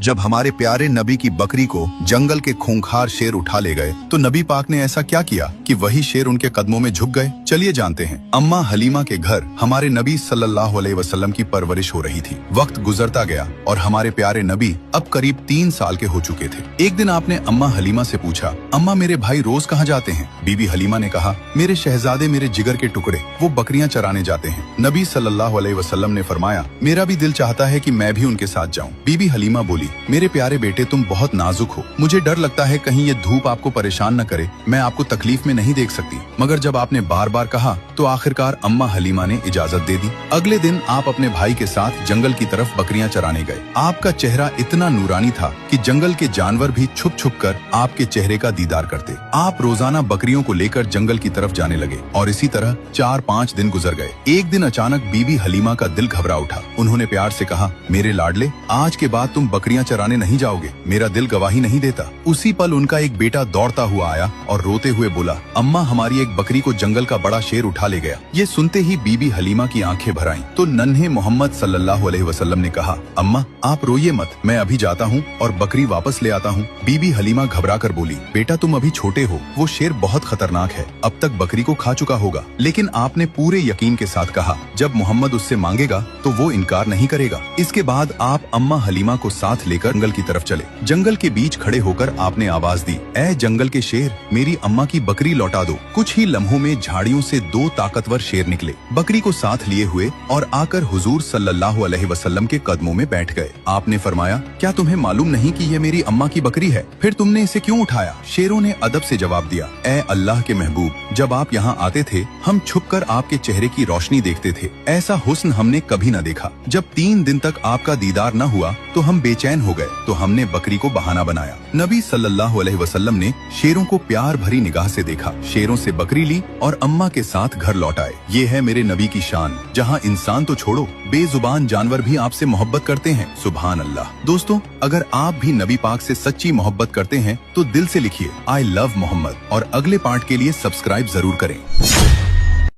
जब हमारे प्यारे नबी की बकरी को जंगल के खूंखार शेर उठा ले गए तो नबी पाक ने ऐसा क्या किया कि वही शेर उनके कदमों में झुक गए। चलिए जानते हैं। अम्मा हलीमा के घर हमारे नबी सल्लल्लाहु अलैहि वसल्लम की परवरिश हो रही थी। वक्त गुजरता गया और हमारे प्यारे नबी अब करीब 3 साल के हो चुके थे। एक दिन आपने अम्मा हलीमा से पूछा, अम्मा मेरे भाई रोज कहाँ जाते हैं? बीबी हलीमा ने कहा, मेरे शहजादे मेरे जिगर के टुकड़े, वो बकरियां चराने जाते हैं। नबी सल्लल्लाहु अलैहि वसल्लम ने फरमाया, मेरा भी दिल चाहता है कि मैं भी उनके साथ जाऊं। बीबी हलीमा बोली, मेरे प्यारे बेटे तुम बहुत नाजुक हो, मुझे डर लगता है कहीं ये धूप आपको परेशान न करे, मैं आपको तकलीफ में नहीं देख सकती। मगर जब आपने बार बार कहा तो आखिरकार अम्मा हलीमा ने इजाजत दे दी। अगले दिन आप अपने भाई के साथ जंगल की तरफ बकरियां चराने गए। आपका चेहरा इतना नूरानी था कि जंगल के जानवर भी छुप छुप कर आपके चेहरे का दीदार करते। आप रोजाना बकरियों को लेकर जंगल की तरफ जाने लगे और इसी तरह 4-5 दिन गुजर गए। एक दिन अचानक बीबी हलीमा का दिल घबरा उठा। उन्होंने प्यार से कहा, मेरे लाडले, आज के बाद तुम बकरियां चराने नहीं जाओगे, मेरा दिल गवाही नहीं देता। उसी पल उनका एक बेटा दौड़ता हुआ आया और रोते हुए बोला, अम्मा हमारी एक बकरी को जंगल का बड़ा शेर उठा ले गया। ये सुनते ही बीबी हलीमा की आंखें भर आईं। तो नन्हे मोहम्मद सल्लल्लाहु अलैहि वसल्लम ने कहा, अम्मा आप रोइए मत, मैं अभी जाता हूँ और बकरी वापस ले आता हूँ। बीबी हलीमा घबरा कर बोली, बेटा तुम अभी छोटे हो, वो शेर बहुत खतरनाक है, अब तक बकरी को खा चुका होगा। लेकिन आपने पूरे यकीन के साथ कहा, जब मोहम्मद उससे मांगेगा तो वो इनकार नहीं करेगा। इसके बाद आप अम्मा हलीमा को साथ लेकर जंगल की तरफ चले। जंगल के बीच खड़े होकर आपने आवाज दी, ऐ जंगल के शेर, मेरी अम्मा की बकरी लौटा दो। कुछ ही लम्हों में झाड़ियों से 2 ताकतवर शेर निकले, बकरी को साथ लिए हुए और आकर हुजूर सल्लल्लाहु अलैहि वसल्लम के कदमों में बैठ गए। आपने फरमाया, क्या तुम्हें मालूम नहीं कि ये मेरी अम्मा की बकरी है? फिर तुमने इसे क्यों उठाया? शेरों ने अदब से जवाब दिया, ऐ अल्लाह के महबूब, जब आप यहाँ आते थे हम छुपकर आपके चेहरे की रोशनी देखते थे, ऐसा हुस्न हमने कभी न देखा। जब 3 दिन तक आपका दीदार न हुआ तो हम बेचैन हो गए, तो हमने बकरी को बहाना बनाया। नबी सल्लल्लाहु अलैहि वसल्लम ने शेरों को प्यार भरी निगाह से देखा, शेरों से बकरी ली और अम्मा के साथ घर लौट आए। ये है मेरे नबी की शान, जहाँ इंसान तो छोड़ो, बेजुबान जानवर भी आपसे मोहब्बत करते हैं। सुभान अल्लाह। दोस्तों, अगर आप भी नबी पाक से सच्ची मोहब्बत करते हैं तो दिल से लिखिए, आई लव मोहम्मद, और अगले पार्ट के लिए सब्सक्राइब जरूर करें।